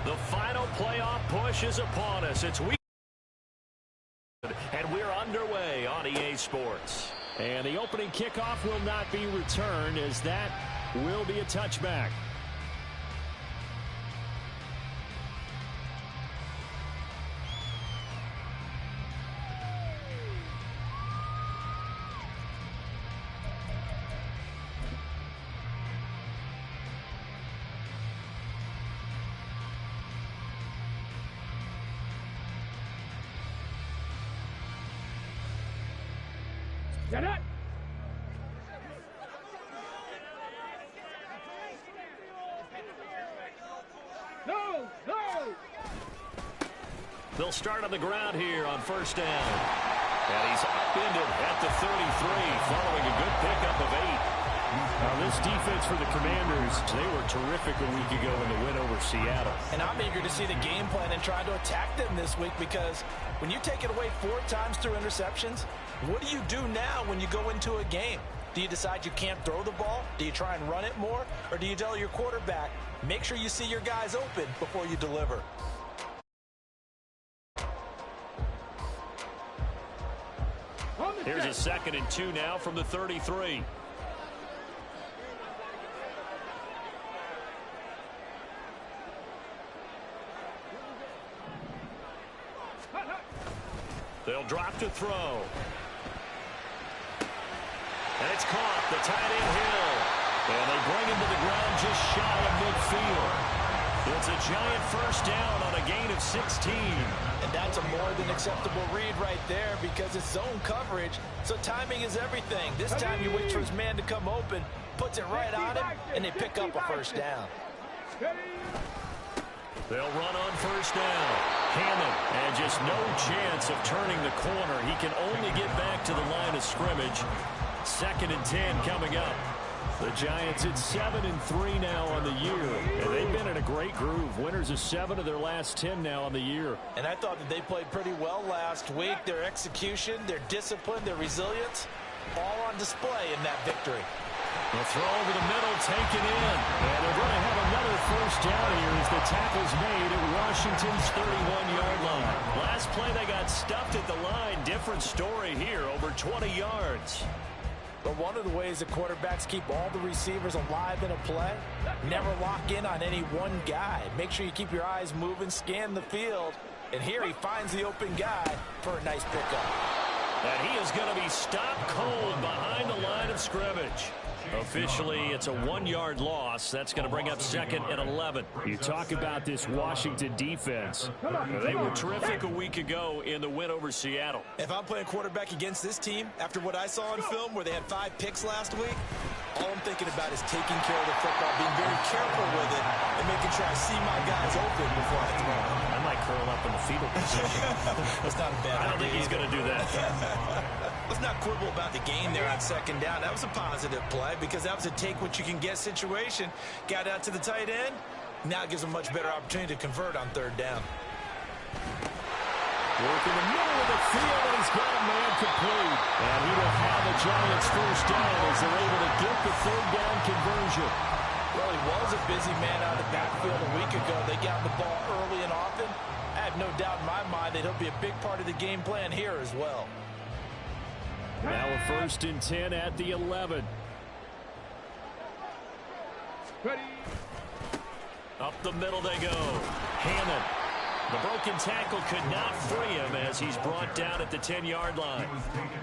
The final playoff push is upon us. It's week, and we're underway on EA Sports. And the opening kickoff will not be returned, as that will be a touchback. Get it! No! No! They'll start on the ground here on first down. And he's upended at the 33, following a good pickup of 8. Now, this defense for the Commanders, they were terrific a week ago in the win over Seattle. And I'm eager to see the game plan and try to attack them this week, because when you take it away 4 times through interceptions, what do you do now when you go into a game? Do you decide you can't throw the ball? Do you try and run it more? Or do you tell your quarterback, make sure you see your guys open before you deliver? Here's a 2nd and 2 now from the 33. They'll drop to throw. And it's caught. The tight end Hill. And they bring him to the ground just shy of midfield. It's a giant first down on a gain of 16. And that's a more than acceptable read right there, because it's zone coverage, so timing is everything. This time he waits for his man to come open, puts it right on him, and they pick up a first down. They'll run on first down. Hammond, and just no chance of turning the corner. He can only get back to the line of scrimmage. 2nd and 10 coming up. The Giants at 7-3 now on the year, and they've been in a great groove. Winners of 7 of their last 10 now on the year. And I thought that they played pretty well last week. Their execution, their discipline, their resilience, all on display in that victory. The throw over the middle, taken in. And they're going to have another first down here as the tackle's made at Washington's 31-yard line. Last play they got stuffed at the line. Different story here, over 20 yards. But one of the ways that quarterbacks keep all the receivers alive in a play, never lock in on any one guy. Make sure you keep your eyes moving, scan the field. And here he finds the open guy for a nice pickup. And he is going to be stopped cold behind the line of scrimmage. Officially, it's a 1-yard loss. That's going to bring up 2nd and 11. You talk about this Washington defense. They were terrific a week ago in the win over Seattle. If I'm playing quarterback against this team, after what I saw on film where they had 5 picks last week, all I'm thinking about is taking care of the football, being very careful with it, and making sure I see my guys open before I throw it. I might curl up in the fetal position. That's not a bad idea. I don't think he's going to do that. Let's not quibble about the game there on 2nd down. That was a positive play, because that was a take-what-you-can-get situation. Got out to the tight end. Now it gives them a much better opportunity to convert on 3rd down. Work in the middle of the field, and he's got a man complete. And he will have a Giants first down as they're able to get the 3rd down conversion. Well, he was a busy man out of the backfield a week ago. They got the ball early and often. I have no doubt in my mind that he'll be a big part of the game plan here as well. Now a 1st and 10 at the 11. Ready. Up the middle they go. Hammond. The broken tackle could not free him as he's brought down at the 10-yard line.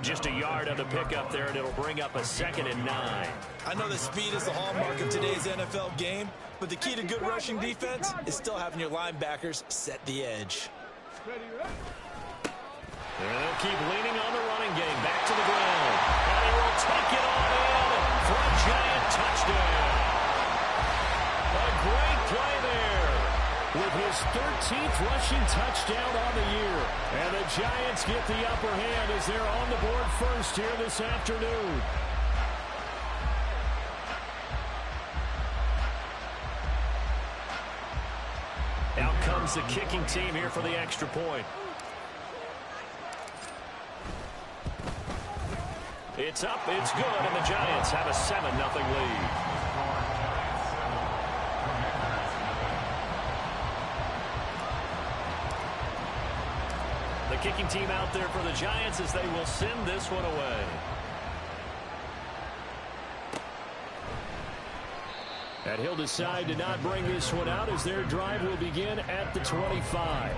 Just a yard on the pickup there, and it'll bring up a 2nd and 9. I know that speed is the hallmark of today's NFL game, but the key to good rushing defense is still having your linebackers set the edge. And they'll keep leaning on the running game. Back to the ground. And he will take it on in for a Giant touchdown. A great play there with his 13th rushing touchdown on the year. And the Giants get the upper hand as they're on the board first here this afternoon. Out comes the kicking team here for the extra point. It's up, it's good, and the Giants have a 7-0 lead. the kicking team out there for the Giants as they will send this one away. And he'll decide to not bring this one out as their drive will begin at the 25.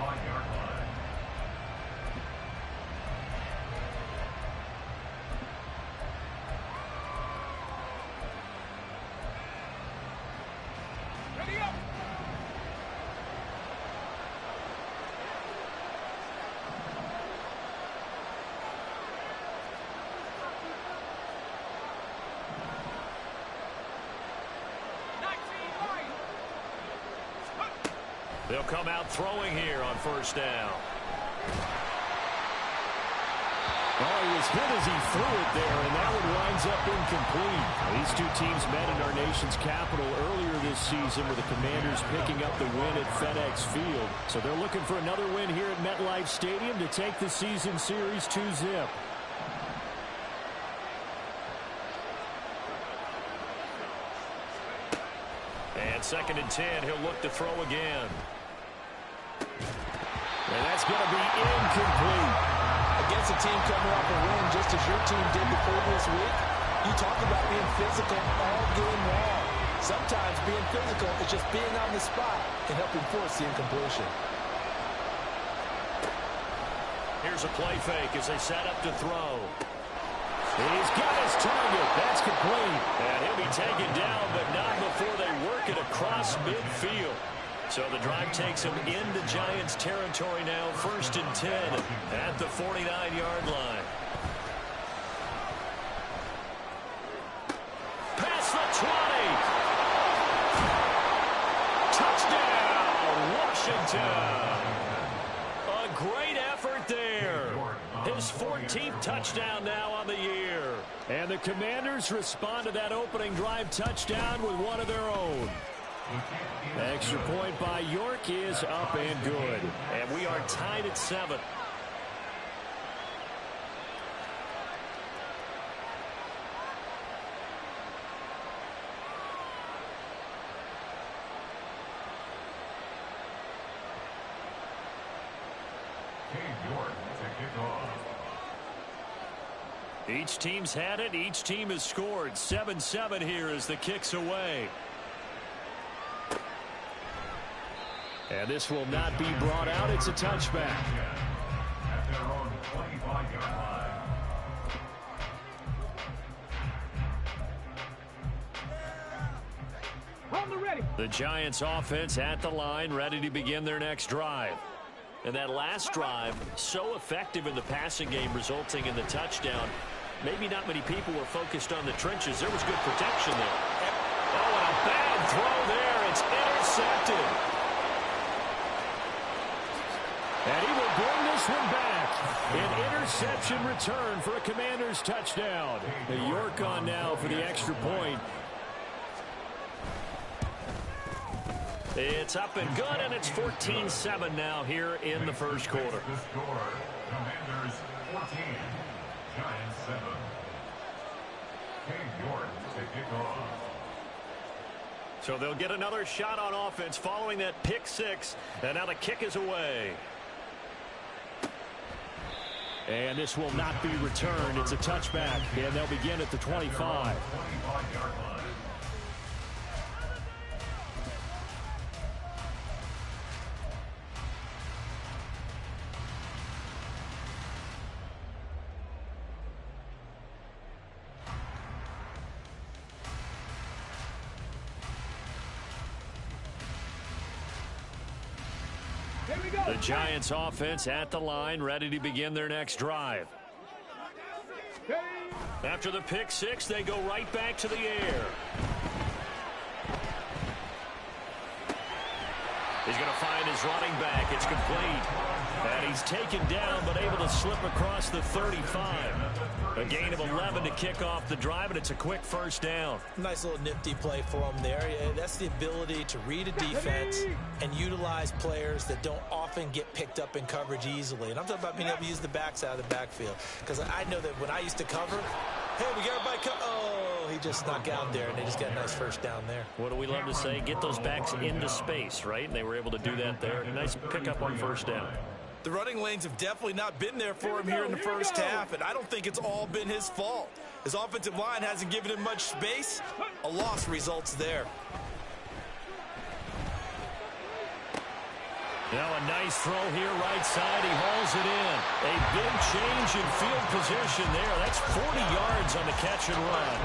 They'll come out throwing here on first down. Oh, he was hit as he threw it there, and that one winds up incomplete. These two teams met in our nation's capital earlier this season with the Commanders picking up the win at FedEx Field. So they're looking for another win here at MetLife Stadium to take the season series 2-zip. And 2nd and 10, he'll look to throw again. And that's going to be incomplete. Against a team coming off a win just as your team did the previous week, you talk about being physical all game long. Sometimes being physical is just being on the spot and helping force the incompletion. Here's a play fake as they set up to throw. He's got his target. That's complete. And he'll be taken down, but not before they work it across midfield. So the drive takes him into Giants territory now, 1st and 10 at the 49-yard line. Past the 20. Touchdown, Washington. A great effort there. His 14th touchdown now on the year. And the Commanders respond to that opening drive touchdown with one of their own. Extra point by York is up and good. And we are tied at 7. Each team's had it. Each team has scored. 7-7 here as the kick's away. And this will not be brought out. It's a touchback. The Giants offense at the line, ready to begin their next drive. And that last drive, so effective in the passing game, resulting in the touchdown. Maybe not many people were focused on the trenches. There was good protection there. Oh, and a bad throw there. It's intercepted. And he will bring this one back. An interception return for a Commanders touchdown. The York on now for the extra point. It's up and good, and it's 14-7 now here in the first quarter. Commanders 14, Giants 7. York to kick off. So they'll get another shot on offense following that pick six, and now the kick is away. And this will not be returned. It's a touchback, and they'll begin at the 25. 25-yard line. The Giants offense at the line, ready to begin their next drive. After the pick six, they go right back to the air. He's going to find his running back. It's complete. And he's taken down, but able to slip across the 35. A gain of 11 to kick off the drive, and it's a quick first down. Nice little nifty play for him there. That's the ability to read a defense and utilize players that don't often get picked up in coverage easily. And I'm talking about being able to use the backs out of the backfield. Because I know that when I used to cover, hey, we got everybody cover. Oh, he just snuck out there, and they just got a nice first down there. What do we love to say? Get those backs into space, right? And they were able to do that there. Nice pickup on first down. The running lanes have definitely not been there for him here in the first half, and I don't think it's all been his fault. His offensive line hasn't given him much space. A loss results there. Now a nice throw here right side. He hauls it in. A big change in field position there. That's 40 yards on the catch and run.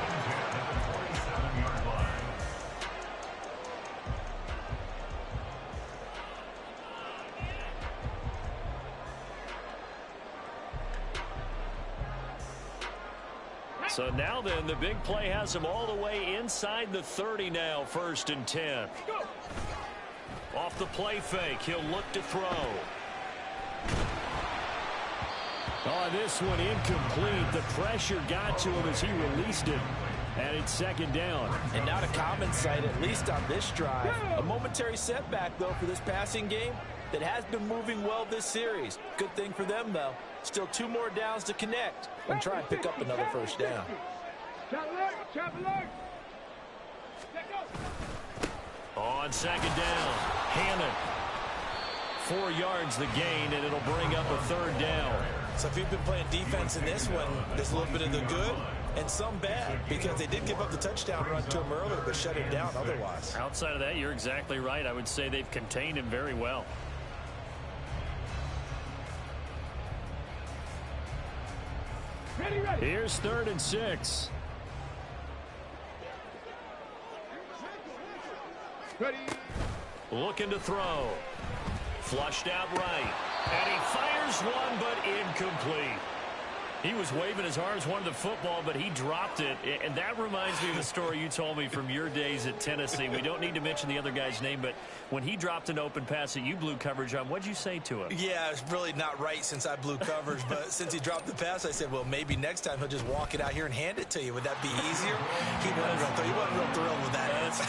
So now then, the big play has him all the way inside the 30 now, 1st and 10. Off the play fake, he'll look to throw. Oh, this one incomplete. The pressure got to him as he released it. And it's 2nd down. And not a common sight, at least on this drive. A momentary setback, though, for this passing game that has been moving well this series. Good thing for them, though. Still 2 more downs to connect and try and pick up another 1st down. On 2nd down, Hammond. 4 yards the gain, and it'll bring up a 3rd down. So if you've been playing defense in this one, there's a little bit of the good and some bad, because they did give up the touchdown run to him earlier, but shut him down otherwise. Outside of that, you're exactly right. I would say they've contained him very well. Ready, ready. Here's 3rd and 6. Ready. Looking to throw. Flushed out right. And he fires one, but incomplete. He was waving his arms, wanted the football, but he dropped it. And that reminds me of the story you told me from your days at Tennessee. We don't need to mention the other guy's name, but when he dropped an open pass that you blew coverage on, what'd you say to him? Yeah, it's really not right since I blew coverage, but since he dropped the pass, I said, well, maybe next time he'll just walk it out here and hand it to you. Would that be easier? He wasn't real thrilled with that. That's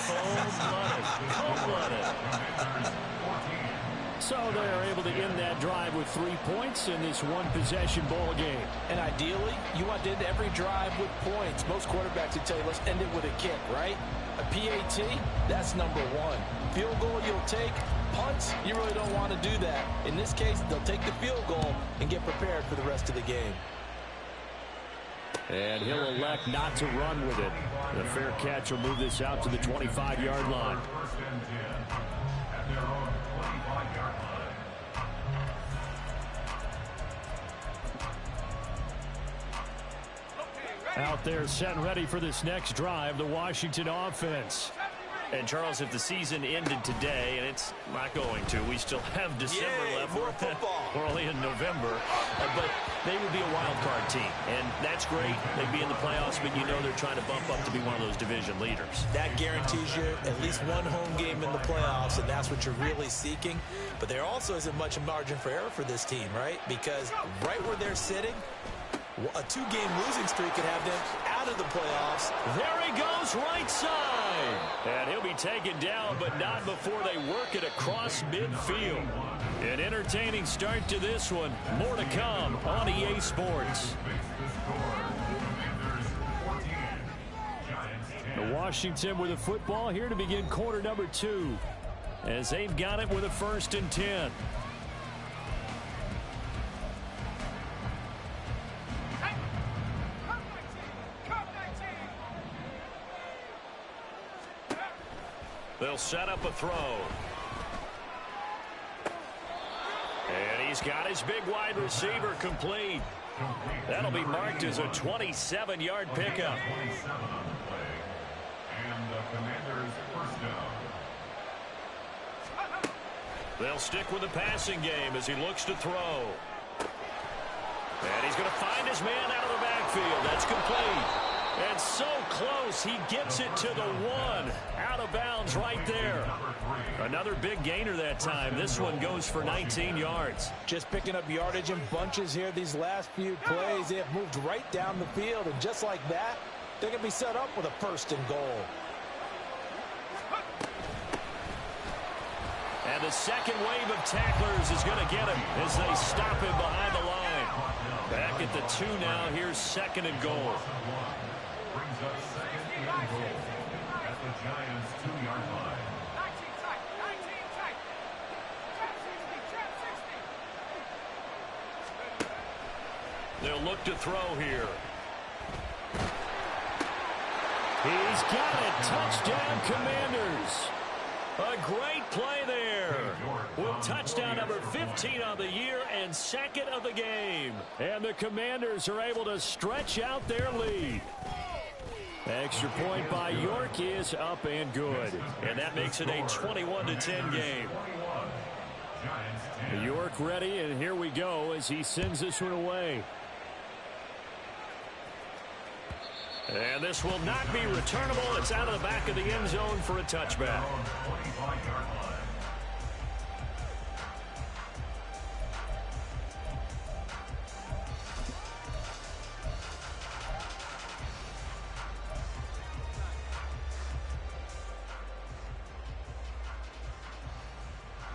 cold-blooded. Cold-blooded. So they're able to end that drive with 3 points in this one-possession ball game. And ideally, you want to end every drive with points. Most quarterbacks would tell you, let's end it with a kick, right? A PAT, that's number 1. Field goal you'll take. Punts, you really don't want to do that. In this case, they'll take the field goal and get prepared for the rest of the game. And he'll elect not to run with it. The fair catch will move this out to the 25-yard line. Out there set and ready for this next drive, the Washington offense. And, Charles, if the season ended today, and it's not going to, we still have December left. More football. We're only in November. But they would be a wild card team, and that's great. They'd be in the playoffs, but you know they're trying to bump up to be one of those division leaders. That guarantees you at least one home game in the playoffs, and that's what you're really seeking. But there also isn't much margin for error for this team, right? Because right where they're sitting, a 2-game losing streak could have them out of the playoffs. There he goes, right side. And he'll be taken down, but not before they work it across midfield. An entertaining start to this one. More to come on EA Sports. The Washington with the football here to begin quarter number 2. As they've got it with a 1st and 10. They'll set up a throw. And he's got his big wide receiver complete. That'll be marked as a 27-yard pickup. And the Commanders' 1st down. They'll stick with the passing game as he looks to throw. And he's going to find his man out of the backfield. That's complete. And so close, he gets it to the 1. Out of bounds right there. Another big gainer that time. This one goes for 19 yards. Just picking up yardage in bunches here these last few plays. They have moved right down the field, and just like that, they're going to be set up with a 1st and goal. And the second wave of tacklers is going to get him as they stop him behind the line. Back at the 2 now. Here's 2nd and goal. Brings up 2nd and goal at the Giants' 2-yard line. They'll look to throw here. He's got it. Touchdown, Commanders. A great play there. With touchdown number 15 on the year and second of the game. And the Commanders are able to stretch out their lead. Extra point by York is up and good. And that makes it a 21-10 game. York ready, and here we go as he sends this one away. And this will not be returnable. It's out of the back of the end zone for a touchback.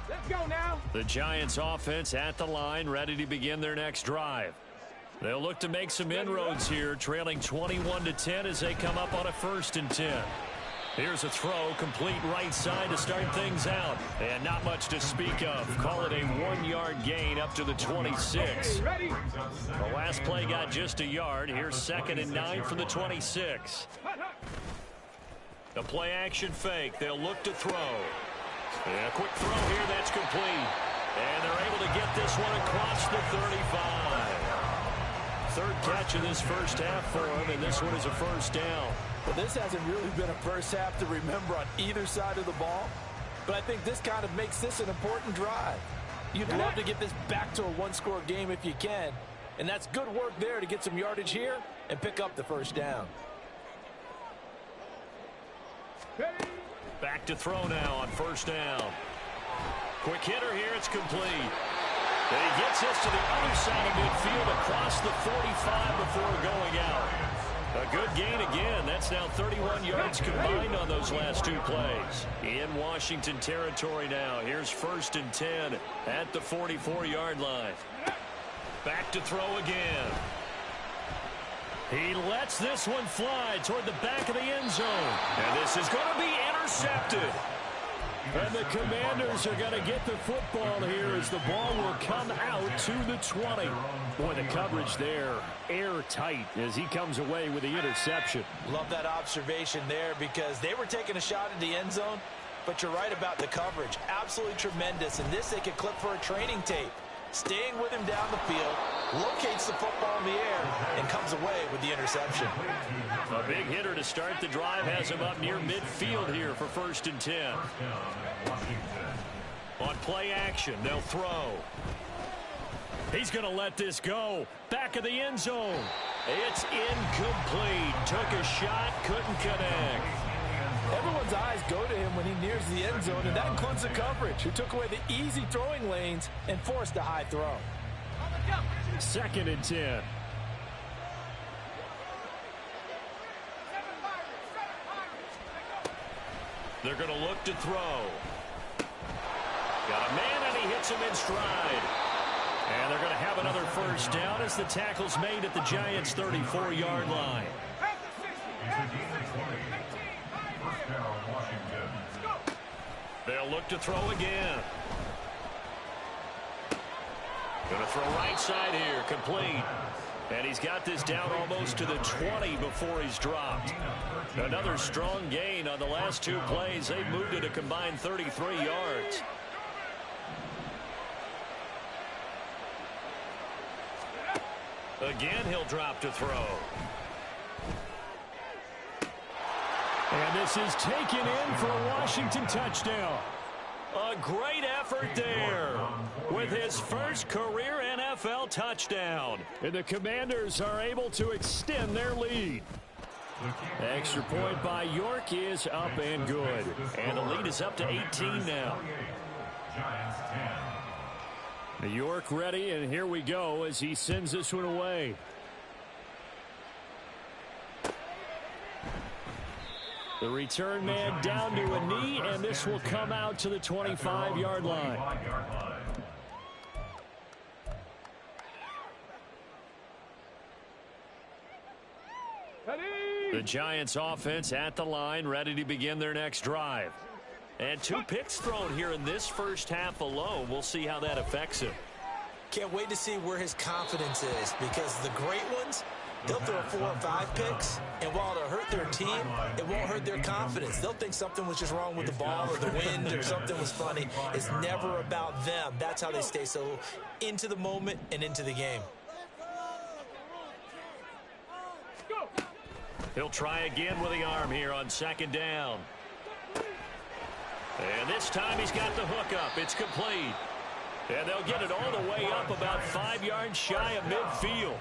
Let's go now. The Giants offense at the line, ready to begin their next drive. They'll look to make some inroads here, trailing 21-10 as they come up on a 1st and 10. Here's a throw, complete right side to start things out. And not much to speak of. Call it a 1-yard gain up to the 26. Ready? The last play got just a yard. Here's 2nd and 9 from the 26. A play action fake. They'll look to throw. And a quick throw here, that's complete. And they're able to get this one across the 35. 3rd catch of this first half for him, and this one is a 1st down. Well, this hasn't really been a first half to remember on either side of the ball, but I think this kind of makes this an important drive. You'd love to get this back to a 1-score game if you can, and that's good work there to get some yardage here and pick up the 1st down. Back to throw now on 1st down. Quick hitter here, it's complete. And he gets this to the other side of midfield across the 45 before going out. A good gain again. That's now 31 yards combined on those last 2 plays. In Washington territory now. Here's 1st and 10 at the 44-yard line. Back to throw again. He lets this one fly toward the back of the end zone. And this is going to be intercepted. And the Commanders are going to get the football here as the ball will come out to the 20. Boy, the coverage there, airtight as he comes away with the interception. Love that observation there because they were taking a shot at the end zone, but you're right about the coverage. Absolutely tremendous. And this they could clip for a training tape. Staying with him down the field, locates the football in the air, and comes away with the interception. A big hitter to start the drive has him up near midfield here for 1st and 10. On play action, they'll throw. He's going to let this go. Back of the end zone. It's incomplete. Took a shot, couldn't connect. Everyone's eyes go to him when he nears the end zone, and that includes the coverage, who took away the easy throwing lanes and forced a high throw. 2nd and 10. They're going to look to throw. Got a man, and he hits him in stride. And they're going to have another 1st down as the tackle's made at the Giants' 34-yard line. They'll look to throw again. Going to throw right side here, complete. And he's got this down almost to the 20 before he's dropped. Another strong gain on the last 2 plays. They've moved it a combined 33 yards. Again, he'll drop to throw. And this is taken in for a Washington touchdown. A great effort there with his first career NFL touchdown. And the Commanders are able to extend their lead. Extra point by York is up and good. And the lead is up to 18 now. York ready, and here we go as he sends this one away. The return man down to a knee, and this will come out to the 25-yard line. The Giants offense at the line, ready to begin their next drive. And 2 picks thrown here in this first half alone. We'll see how that affects him. Can't wait to see where his confidence is, because the great ones, they'll throw 4 or 5 picks, and while it'll hurt their team, it won't hurt their confidence. They'll think something was just wrong with the ball or the wind or something was funny. It's never about them. That's how they stay so into the moment and into the game. He'll try again with the arm here on 2nd down. And this time he's got the hook up. It's complete. And they'll get it all the way up about 5 yards shy of midfield.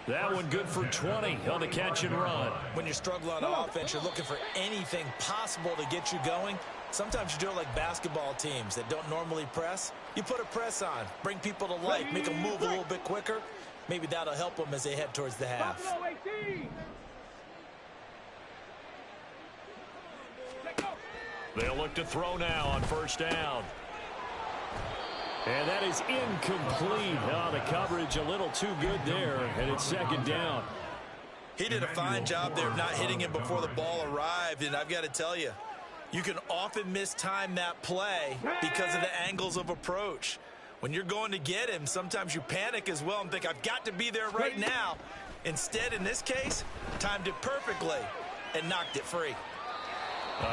That one good for 20 on the catch and run. When you're struggling on offense, you're looking for anything possible to get you going. Sometimes you do it like basketball teams that don't normally press. You put a press on, bring people to life, make them move a little bit quicker. Maybe that'll help them as they head towards the half. They'll look to throw now on 1st down. And that is incomplete. Oh, the coverage a little too good there, and it's 2nd down. He did a fine job there of not hitting him before the ball arrived, and I've got to tell you, you can often mistime that play because of the angles of approach. When you're going to get him, sometimes you panic as well and think, I've got to be there right now. Instead, in this case, timed it perfectly and knocked it free.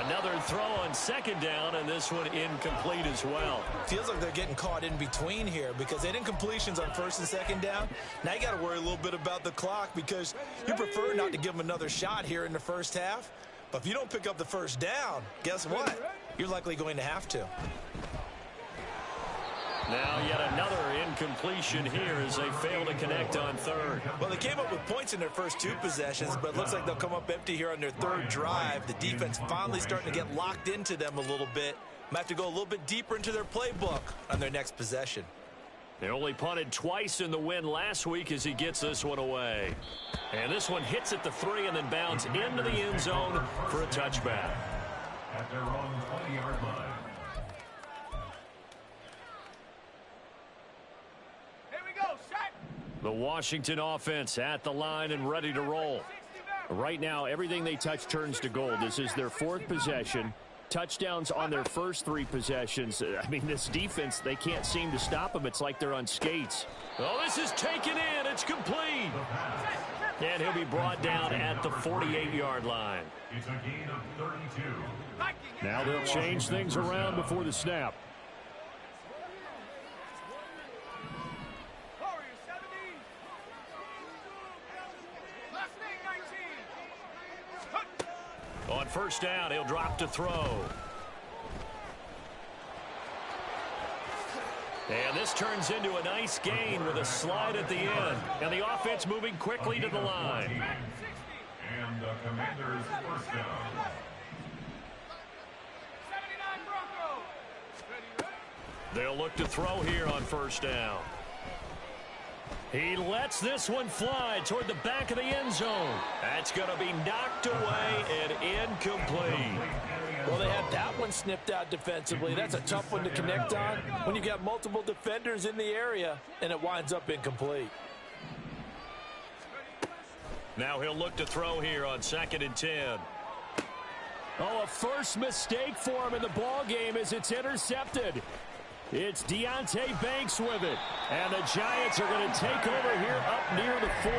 Another throw on 2nd down, and this one incomplete as well. Feels like they're getting caught in between here because they had incompletions on 1st and 2nd down. Now you got to worry a little bit about the clock because you prefer not to give them another shot here in the 1st half. But if you don't pick up the 1st down, guess what? You're likely going to have to. Now yet another incompletion here as they fail to connect on 3rd. Well, they came up with points in their first 2 possessions, but it looks like they'll come up empty here on their 3rd drive. The defense finally starting to get locked into them a little bit. Might have to go a little bit deeper into their playbook on their next possession. They only punted twice in the win last week as he gets this one away. And this one hits at the 3 and then bounds into the end zone for a touchback. At their own 20-yard line. The Washington offense at the line and ready to roll. Right now, everything they touch turns to gold. This is their 4th possession. Touchdowns on their first 3 possessions. I mean, this defense, they can't seem to stop them. It's like they're on skates. Oh, this is taken in. It's complete. And he'll be brought down at the 48-yard line. It's a gain of 32. Now they'll change things around before the snap. On 1st down, he'll drop to throw. And this turns into a nice gain with a slide at the end. And the offense moving quickly to the line. And the Commanders' 1st down. They'll look to throw here on 1st down. He lets this one fly toward the back of the end zone. That's going to be knocked away and incomplete. Well, they had that one snipped out defensively. That's a tough one to connect on when you've got multiple defenders in the area, and it winds up incomplete. Now he'll look to throw here on 2nd and 10. Oh, a first mistake for him in the ball game as it's intercepted. It's Deonte Banks with it. And the Giants are going to take over here up near the 40.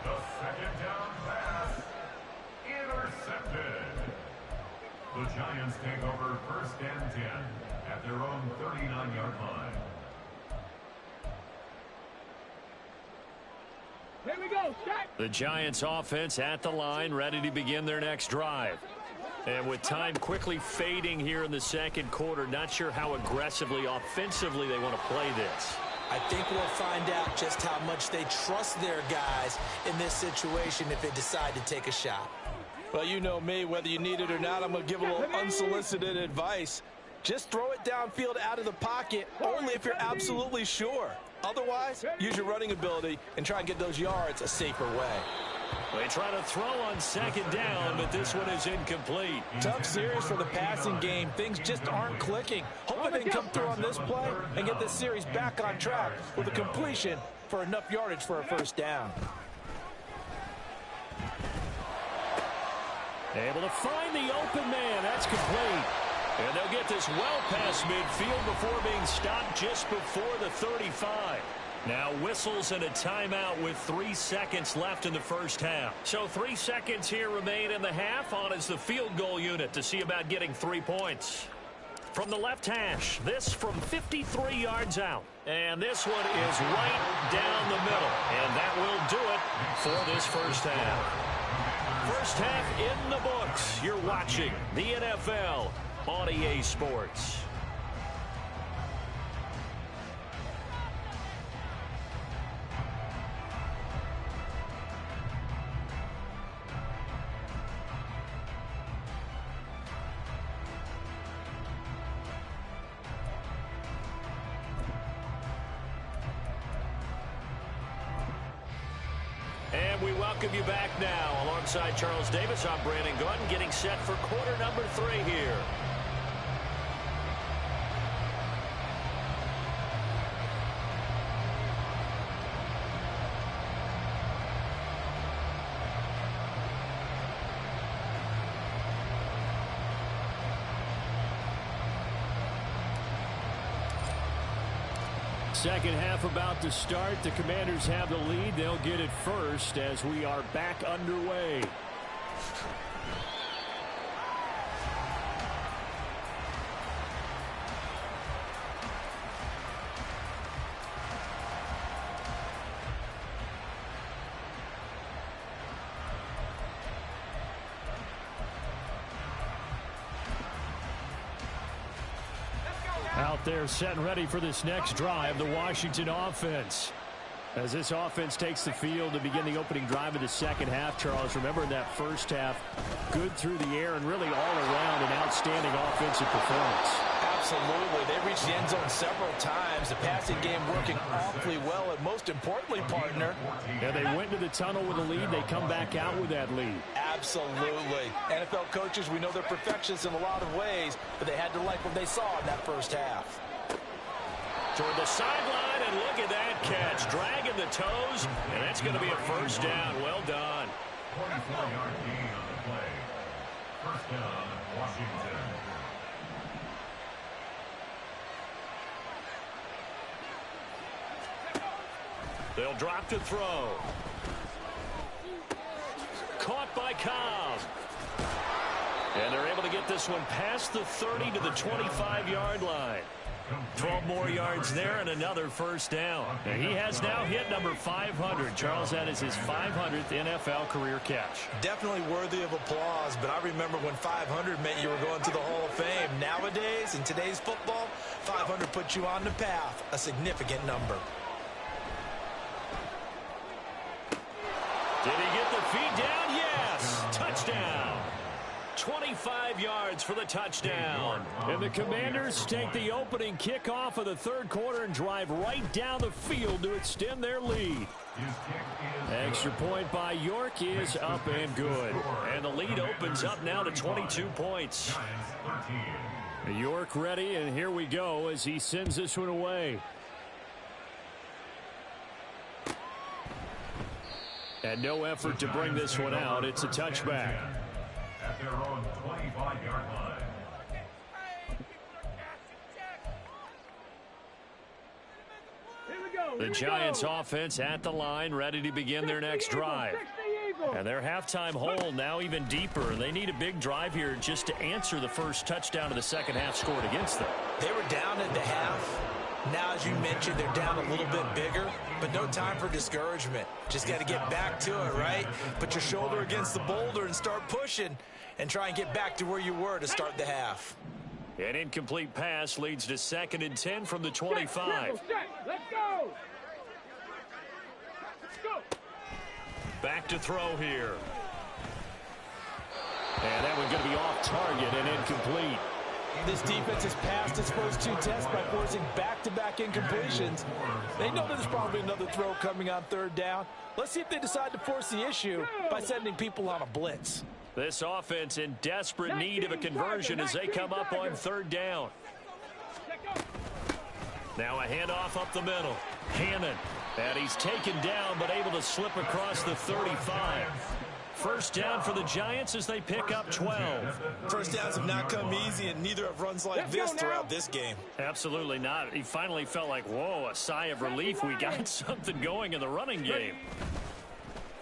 The 2nd down pass. Intercepted. The Giants take over 1st and 10 at their own 39-yard line. Here we go, shot. The Giants offense at the line, ready to begin their next drive. And with time quickly fading here in the 2nd quarter, not sure how aggressively, offensively they want to play this. I think we'll find out just how much they trust their guys in this situation if they decide to take a shot. Well, you know me, whether you need it or not, I'm going to give a little unsolicited advice. Just throw it downfield out of the pocket, only if you're absolutely sure. Otherwise, use your running ability and try and get those yards a safer way. They try to throw on 2nd down, but this one is incomplete. Tough series for the passing game. Things just aren't clicking. Hoping they can come through on this play and get this series back on track with a completion for enough yardage for a 1st down. Able to find the open man. That's complete. And they'll get this well past midfield before being stopped just before the 35. Now whistles and a timeout with 3 seconds left in the first half. So 3 seconds here remain in the half. On is the field goal unit to see about getting 3 points. From the left hash, this from 53 yards out. And this one is right down the middle. And that will do it for this first half. First half in the books. You're watching the NFL on EA Sports. And we welcome you back now. Alongside Charles Davis, I'm Brandon Gunn, getting set for quarter number 3 here. Second half about to start. The Commanders have the lead. They'll get it first as we are back underway. Out there set and ready for this next drive, the Washington offense. As this offense takes the field to begin the opening drive of the second half, Charles, remember in that first half, good through the air and really all around an outstanding offensive performance. Absolutely. They reached the end zone several times. The passing game working awfully well, and most importantly, partner. Yeah, they went to the tunnel with a lead. They come back out with that lead. Absolutely. NFL coaches, we know they're perfectionists in a lot of ways, but they had to like what they saw in that first half. Toward the sideline, and look at that catch. Dragging the toes, and that's going to be a first down. Well done. 44-yard gain on the play. First down, Washington. They'll drop to throw. Caught by Cobb. And they're able to get this one past the 30 to the 25-yard line. 12 more yards there and another first down. And he has now hit number 500. Charles, that is his 500th NFL career catch. Definitely worthy of applause, but I remember when 500 meant you were going to the Hall of Fame. Nowadays, in today's football, 500 puts you on the path, a significant number. Did he get the feet down? Yes! Touchdown! 25 yards for the touchdown. And the Commanders take the opening kickoff of the third quarter and drive right down the field to extend their lead. Extra point by York is up and good. And the lead opens up now to 22 points. York ready, and here we go as he sends this one away. And no effort to bring this one out. It's a touchback. At their own 25-yard line. The Giants offense at the line, ready to begin their next drive. And their halftime hole now even deeper. They need a big drive here just to answer the first touchdown of the second half scored against them. They were down at the half. Now, as you mentioned, they're down a little bit bigger, but no time for discouragement. Just got to get back to it, right? Put your shoulder against the boulder and start pushing and try and get back to where you were to start the half. An incomplete pass leads to 2nd and 10 from the 25. Let's go! Back to throw here. And that one's going to be off target and incomplete. This defense has passed its first 2 tests by forcing back-to-back incompletions. They know there's probably another throw coming on third down. Let's see if they decide to force the issue by sending people on a blitz. This offense in desperate need of a conversion as they come up on third down. Now a handoff up the middle. Hammond. And he's taken down but able to slip across the 35. First down for the Giants as they pick up 12. First downs have not come easy, and neither have runs like this throughout this game. Absolutely not. He finally felt like, whoa, a sigh of relief. We got something going in the running game.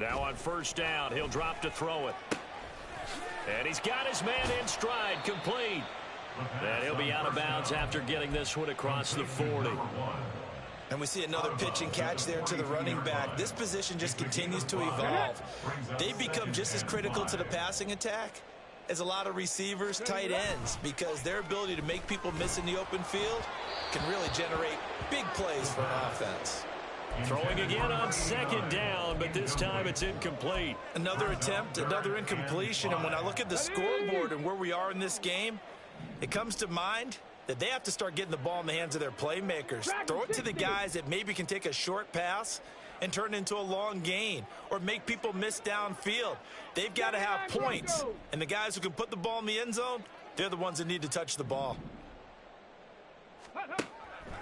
Now on first down, he'll drop to throw it. And he's got his man in stride, complete. And he'll be out of bounds after getting this one across the 40. And we see another pitch and catch there to the running back. This position just continues to evolve. They've become just as critical to the passing attack as a lot of receivers, tight ends, because their ability to make people miss in the open field can really generate big plays for an offense. Throwing again on second down, but this time it's incomplete. Another attempt, another incompletion, and when I look at the scoreboard and where we are in this game, it comes to mind that they have to start getting the ball in the hands of their playmakers. Throw it to the guys that maybe can take a short pass and turn it into a long gain or make people miss downfield. They've got to have points, and the guys who can put the ball in the end zone, they're the ones that need to touch the ball.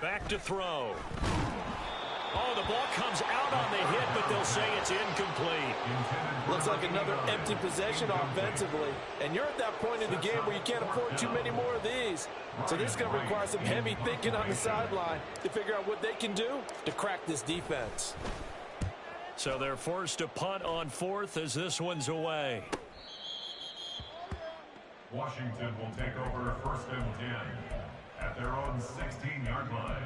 Back to throw. Oh, the ball comes out on the hit, but they'll say it's incomplete. Looks like another empty possession offensively. And you're at that point in the game where you can't afford too many more of these. So this is going to require some heavy thinking on the sideline to figure out what they can do to crack this defense. So they're forced to punt on fourth as this one's away. Washington will take over first and 10 at their own 16-yard line.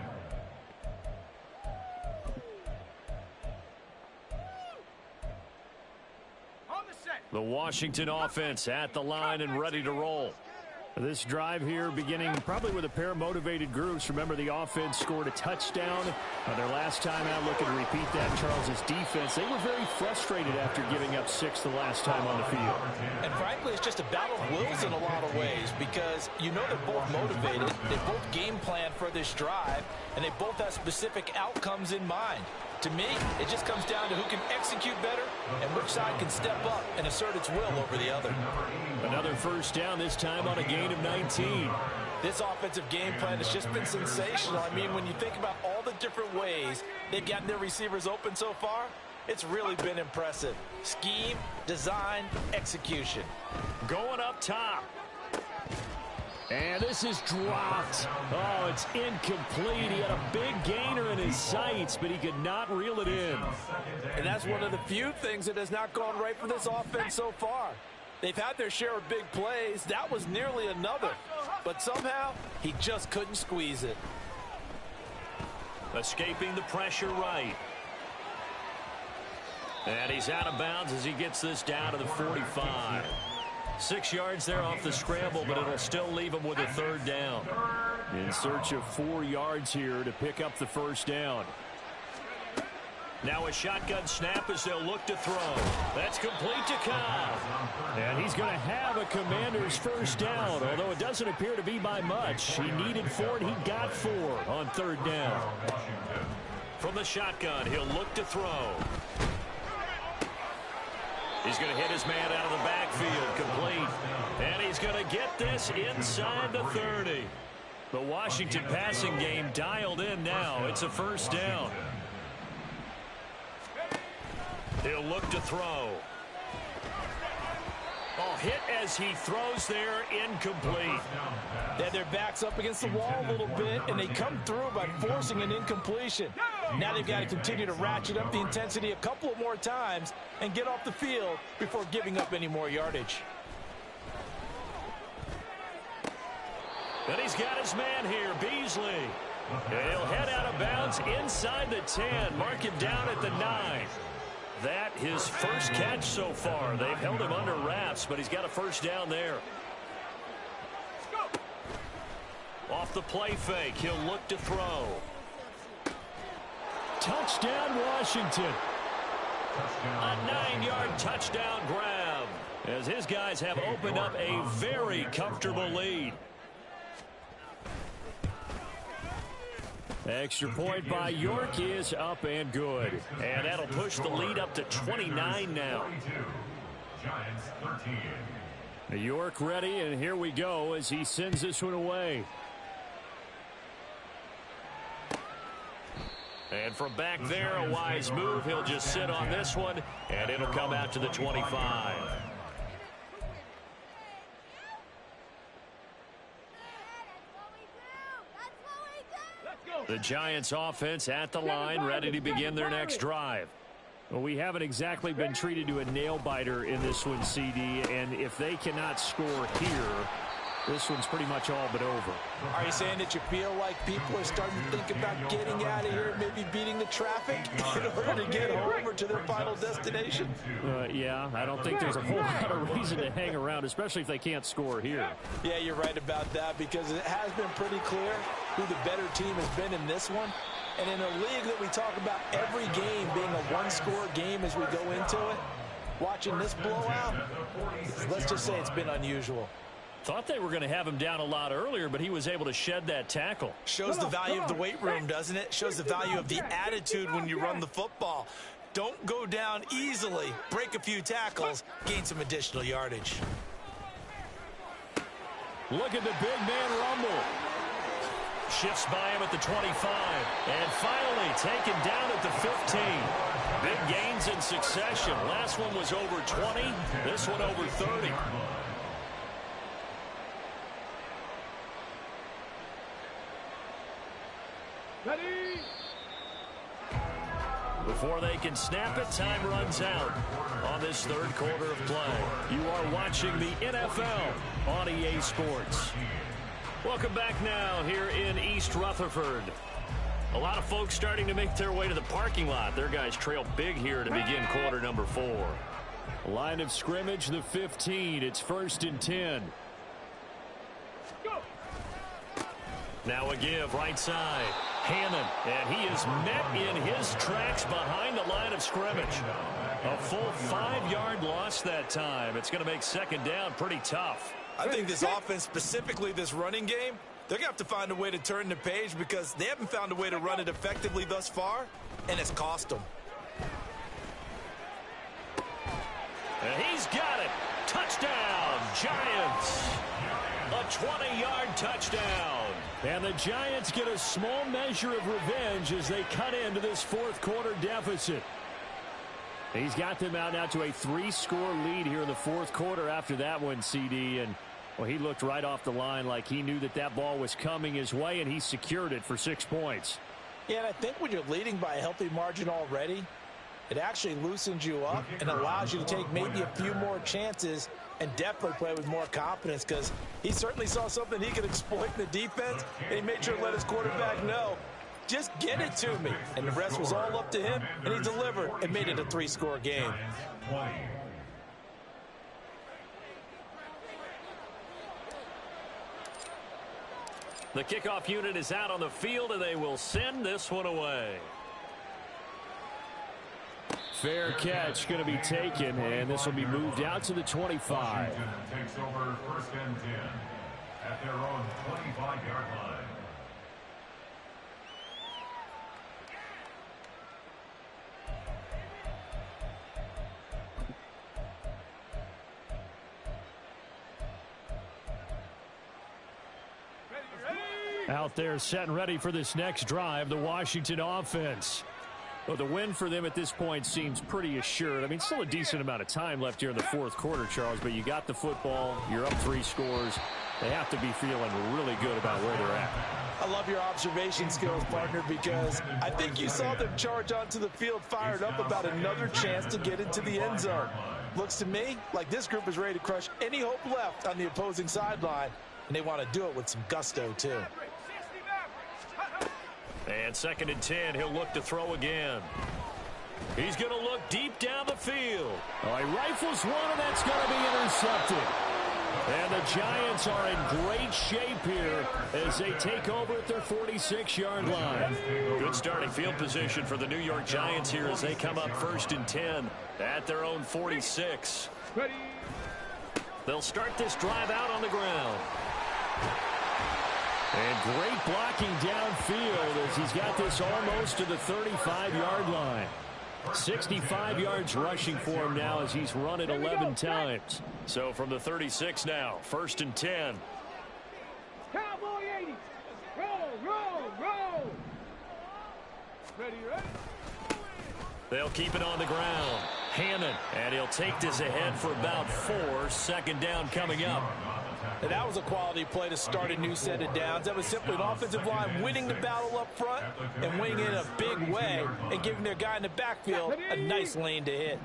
The Washington offense at the line and ready to roll. This drive here beginning probably with a pair of motivated groups. Remember, the offense scored a touchdown their last time out. Looking to repeat that. Charles's defense, they were very frustrated after giving up 6 the last time on the field. And frankly, it's just a battle of wills in a lot of ways because you know they're both motivated. They both game plan for this drive, and they both have specific outcomes in mind. To me, it just comes down to who can execute better and which side can step up and assert its will over the other. Another first down, this time on a gain of 19. This offensive game plan has just been sensational. I mean, when you think about all the different ways they've gotten their receivers open so far, it's really been impressive. Scheme, design, execution. Going up top. And this is dropped. Oh, it's incomplete. He had a big gainer in his sights, but he could not reel it in. And that's one of the few things that has not gone right for this offense so far. They've had their share of big plays. That was nearly another. But somehow, he just couldn't squeeze it. Escaping the pressure right. And he's out of bounds as he gets this down to the 45. 6 yards there off the scramble, but it'll still leave him with a third down. In search of 4 yards here to pick up the first down. Now a shotgun snap as they'll look to throw. That's complete to Cobb. And he's going to have a Commander's first down, although it doesn't appear to be by much. He needed 4, and he got 4 on third down. From the shotgun, he'll look to throw. He's going to hit his man out of the backfield, complete. And he's going to get this inside the 30. The Washington passing game dialed in now. It's a first down. He'll look to throw. Oh, hit as he throws there, incomplete. They had their backs up against the wall a little bit, and they come through by forcing an incompletion. Now they've got to continue to ratchet up the intensity a couple of more times and get off the field before giving up any more yardage. And he's got his man here, Beasley. And he'll head out of bounds inside the 10. Mark him down at the 9. That his first catch so far. They've held him under wraps, but he's got a first down there. Off the play fake, he'll look to throw. Touchdown, Washington. A 9-yard touchdown grab as his guys have opened up a very comfortable lead. Extra point by York is up and good. And that'll push the lead up to 29 now. Giants 13. York ready, and here we go as he sends this one away. And from back there, a wise move. He'll just sit on this one, and it'll come out to the 25. The Giants offense at the line, ready to begin their next drive. Well, we haven't exactly been treated to a nail-biter in this one, CD, and if they cannot score here, this one's pretty much all but over. Are you saying that you feel like people are starting to think about getting out of here, maybe beating the traffic in order to get home or to their final destination? Yeah, I don't think there's a whole lot of reason to hang around, especially if they can't score here. Yeah, you're right about that, because it has been pretty clear who the better team has been in this one. And in a league that we talk about every game being a one-score game as we go into it, watching this blowout, let's just say it's been unusual. Thought they were going to have him down a lot earlier, but he was able to shed that tackle. Shows the value of the weight room, doesn't it? Shows the value of the attitude when you run the football. Don't go down easily. Break a few tackles, gain some additional yardage. Look at the big man rumble. Shifts by him at the 25. And finally taken down at the 15. Big gains in succession. Last one was over 20. This one over 30. Ready? Before they can snap it, time runs out on this third quarter of play. You are watching the NFL on EA Sports. Welcome back now here in East Rutherford. A lot of folks starting to make their way to the parking lot. Their guys trail big here to begin quarter number 4. Line of scrimmage, the 15. It's 1st and 10. Now a give, right side. Hammond, and he is met in his tracks behind the line of scrimmage. A full 5-yard loss that time. It's going to make second down pretty tough. I think this offense, specifically this running game, they're going to have to find a way to turn the page because they haven't found a way to run it effectively thus far, and it's cost them. And he's got it. Touchdown, Giants. A 20-yard touchdown. And the Giants get a small measure of revenge as they cut into this fourth quarter deficit. He's got them out now to a 3-score lead here in the fourth quarter after that one, CD. And, well, he looked right off the line like he knew that that ball was coming his way, and he secured it for 6 points. Yeah, and I think when you're leading by a healthy margin already, it actually loosens you up and allows you to take maybe a few more chances and definitely play with more confidence because he certainly saw something he could exploit in the defense, and he made sure to let his quarterback know, just get it to me. And the rest was all up to him, and he delivered and made it a 3-score game. The kickoff unit is out on the field, and they will send this one away. Fair catch going to be taken, and this will be moved out to the 25. Washington takes over 1st and 10 at their own 25-yard line. Out there set and ready for this next drive, the Washington offense. Well, the win for them at this point seems pretty assured. I mean, still a decent amount of time left here in the fourth quarter, Charles, but you got the football, you're up 3 scores. They have to be feeling really good about where they're at. I love your observation skills, partner, because I think you saw them charge onto the field fired up about another chance to get into the end zone. Looks to me like this group is ready to crush any hope left on the opposing sideline, and they want to do it with some gusto, too. And 2nd and 10, he'll look to throw again. He's going to look deep down the field. Oh, he rifles one, and that's going to be intercepted. And the Giants are in great shape here as they take over at their 46-yard line. Good starting field position for the New York Giants here as they come up 1st and 10 at their own 46. Ready. They'll start this drive out on the ground. And great blocking downfield as he's got this almost to the 35-yard line. 65 yards rushing for him now as he's run it 11 times. So from the 36 now, 1st and 10. Cowboy 80. Roll, roll, roll. Ready, ready. They'll keep it on the ground. Hannon, and he'll take this ahead for about 4. Second down coming up. And that was a quality play to start a new set of downs. That was simply an offensive line winning the battle up front and winning it in a big way and giving their guy in the backfield a nice lane to hit.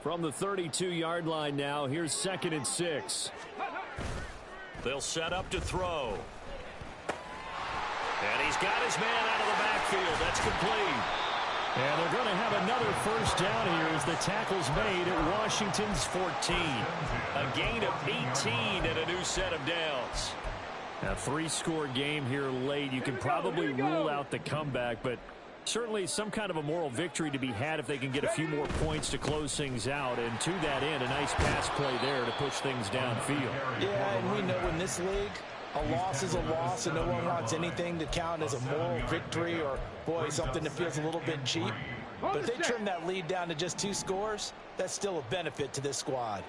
From the 32-yard line now, here's 2nd and 6. They'll set up to throw. And he's got his man out of the backfield. That's complete. And they're going to have another first down here as the tackle's made at Washington's 14. A gain of 18 and a new set of downs. A 3-score game here late. You can probably rule out the comeback, but certainly some kind of a moral victory to be had if they can get a few more points to close things out. And to that end, a nice pass play there to push things downfield. Yeah, and we know in this league, a loss is a loss, and no one wants anything to count as a moral victory or, boy, something that feels a little bit cheap. But if they trim that lead down to just 2 scores, that's still a benefit to this squad.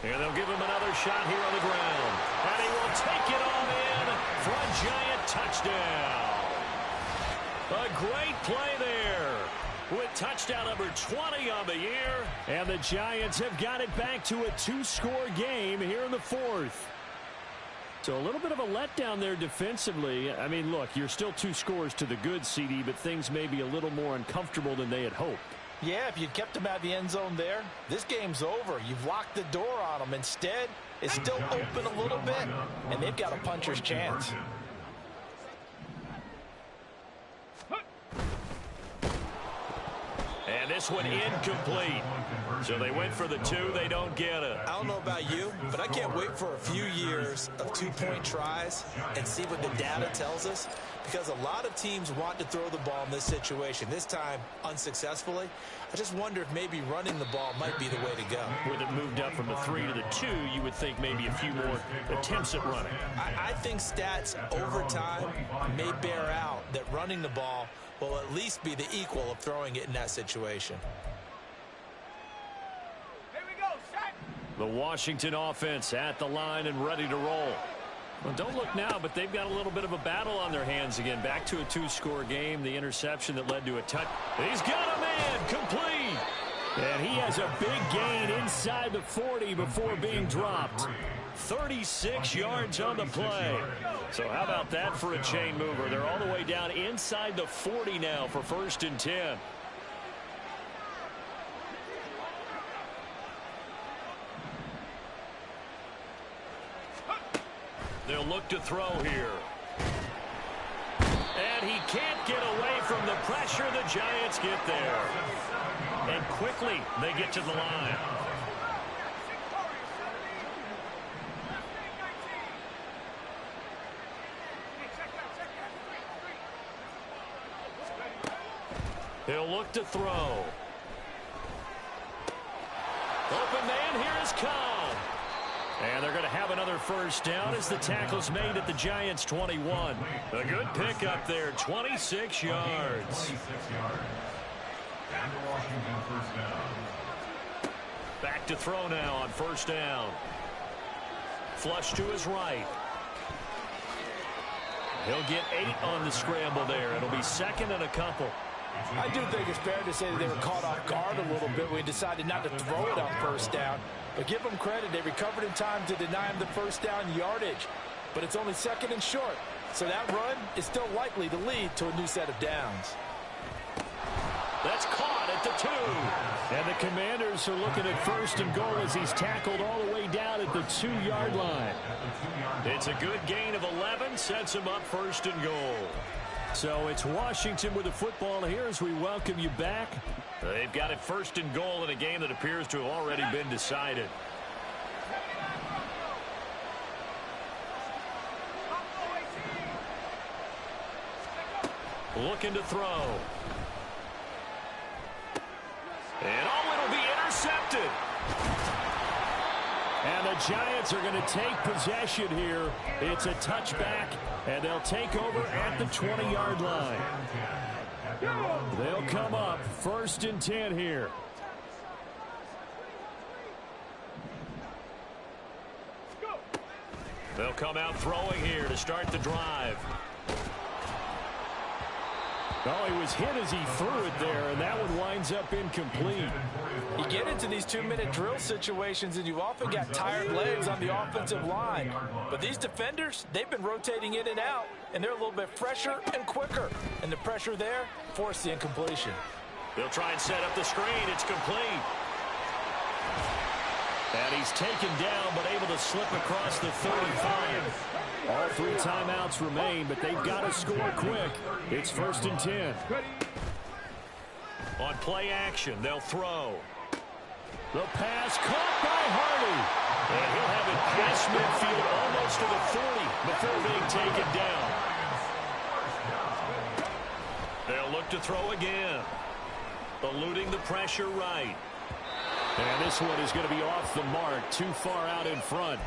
And they'll give him another shot here on the ground. And he will take it on in for a Giant touchdown. A great play there with touchdown number 20 on the year. And the Giants have got it back to a 2-score game here in the 4th. So a little bit of a letdown there defensively. I mean, look, you're still 2 scores to the good, CD, but things may be a little more uncomfortable than they had hoped. Yeah, if you'd kept them out of the end zone there, this game's over. You've locked the door on them. Instead, it's still open a little bit, and they've got a puncher's chance. And this one incomplete. So they went for the 2. They don't get it. I don't know about you, but I can't wait for a few years of 2-point tries and see what the data tells us, because a lot of teams want to throw the ball in this situation. This time, unsuccessfully. I just wonder if maybe running the ball might be the way to go. With it moved up from the 3 to the 2, you would think maybe a few more attempts at running. I think stats over time may bear out that running the ball will at least be the equal of throwing it in that situation. Here we go, set. The Washington offense at the line and ready to roll. Well, don't look now, but they've got a little bit of a battle on their hands again. Back to a 2-score game. The interception that led to a touch. He's got a man complete. And he has a big gain inside the 40 before being dropped. 36 yards on the play. So how about that for a chain mover? They're all the way down inside the 40 now for 1st and 10. They'll look to throw here. And he can't get away from the pressure. The Giants get there. And quickly they get to the line. He'll look to throw. Open man, here is Cobb. And they're going to have another first down as the tackle's made at the Giants' 21. A good pickup there, 26 yards. 26 yards. And the Washington first down. Back to throw now on 1st down. Flush to his right. He'll get 8 on the scramble there. It'll be 2nd and a couple. I do think it's fair to say that they were caught off guard a little bit when we decided not to throw it on 1st down. But give them credit. They recovered in time to deny him the 1st down yardage. But it's only 2nd and short. So that run is still likely to lead to a new set of downs. That's caught at the 2. And the Commanders are looking at 1st and goal as he's tackled all the way down at the 2-yard line. It's a good gain of 11, sets him up 1st and goal. So it's Washington with the football here as we welcome you back. They've got it 1st and goal in a game that appears to have already been decided. Looking to throw. And it'll be intercepted. And the Giants are going to take possession here. It's a touchback, and they'll take over at the 20-yard line. They'll come up 1st and 10 here. They'll come out throwing here to start the drive. Oh, he was hit as he threw it there, and that one winds up incomplete. You get into these 2-minute drill situations, and you've often got tired legs on the offensive line. But these defenders, they've been rotating in and out, and they're a little bit fresher and quicker. And the pressure there forced the incompletion. They'll try and set up the screen. It's complete. And he's taken down, but able to slip across the 35. All 3 timeouts remain, but they've got to score quick. It's 1st and 10. On play action, they'll throw. The pass caught by Hardy. And he'll have it past midfield almost to the 40 before being taken down. They'll look to throw again. Eluding the pressure right. And this one is going to be off the mark, too far out in front.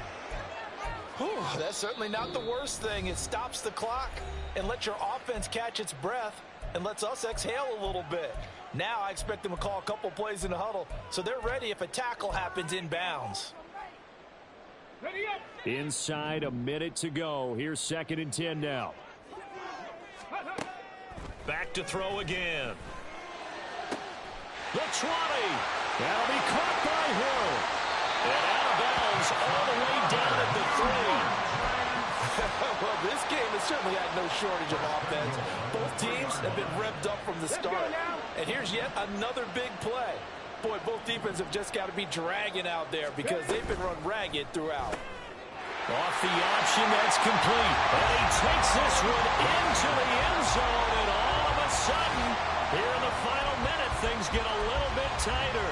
Whew, that's certainly not the worst thing. It stops the clock and lets your offense catch its breath and lets us exhale a little bit. Now I expect them to call a couple plays in the huddle so they're ready if a tackle happens inbounds. Inside a minute to go. Here's 2nd and 10 now. Back to throw again. The 20. That'll be caught by Hill. And out of bounds all the way down at the 3. Well, this game has certainly had no shortage of offense. Both teams have been revved up from the start. And here's yet another big play. Boy, both defenses have just got to be dragging out there because they've been run ragged throughout. Off the option, that's complete. And he takes this one into the end zone, and all of a sudden, here in the final minute, things get a little bit tighter.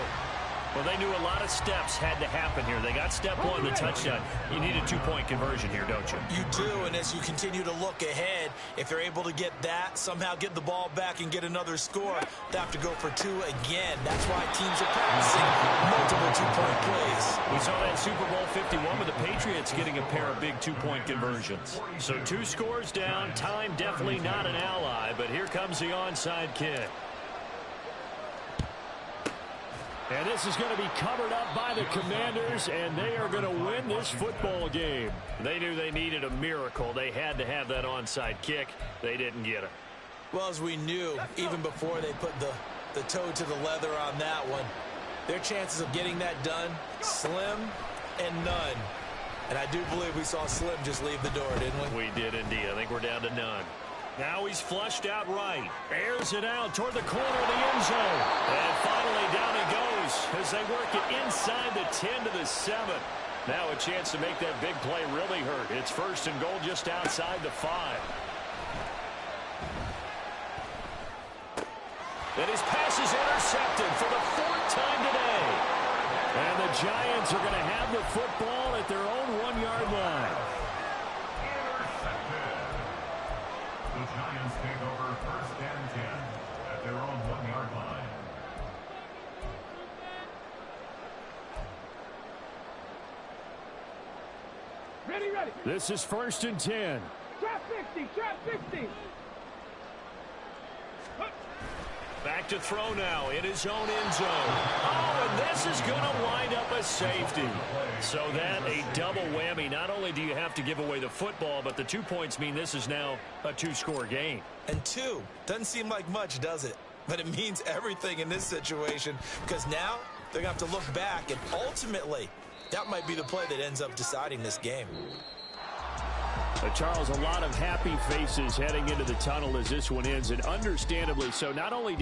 Well, they knew a lot of steps had to happen here. They got step 1, the touchdown. You need a 2-point conversion here, don't you? You do, and as you continue to look ahead, if they're able to get that, somehow get the ball back and get another score, they have to go for 2 again. That's why teams are practicing multiple 2-point plays. We saw that Super Bowl 51 with the Patriots getting a pair of big 2-point conversions. So 2 scores down, time definitely not an ally, but here comes the onside kick. And this is going to be covered up by the Commanders, and they are going to win this football game. They knew they needed a miracle. They had to have that onside kick. They didn't get it. Well, as we knew, even before they put the toe to the leather on that one, their chances of getting that done, slim and none. And I do believe we saw Slim just leave the door, didn't we? We did indeed. I think we're down to none. Now he's flushed out right. Airs it out toward the corner of the end zone. And finally down he goes as they work it inside the 10 to the 7. Now a chance to make that big play really hurt. It's 1st and goal just outside the 5. And his pass is intercepted for the 4th time today. And the Giants are going to have the football at their own 1-yard line. The Giants take over 1st and 10 at their own 1-yard line. Ready. This is 1st and 10. Trap 60. Back to throw now in his own end zone. Oh, and this is going to wind up a safety. So that a double whammy. Not only do you have to give away the football, but the 2 points mean this is now a 2-score game. And 2 doesn't seem like much, does it? But it means everything in this situation because now they're going to have to look back, and ultimately that might be the play that ends up deciding this game. Charles, a lot of happy faces heading into the tunnel as this one ends, and understandably so. Not only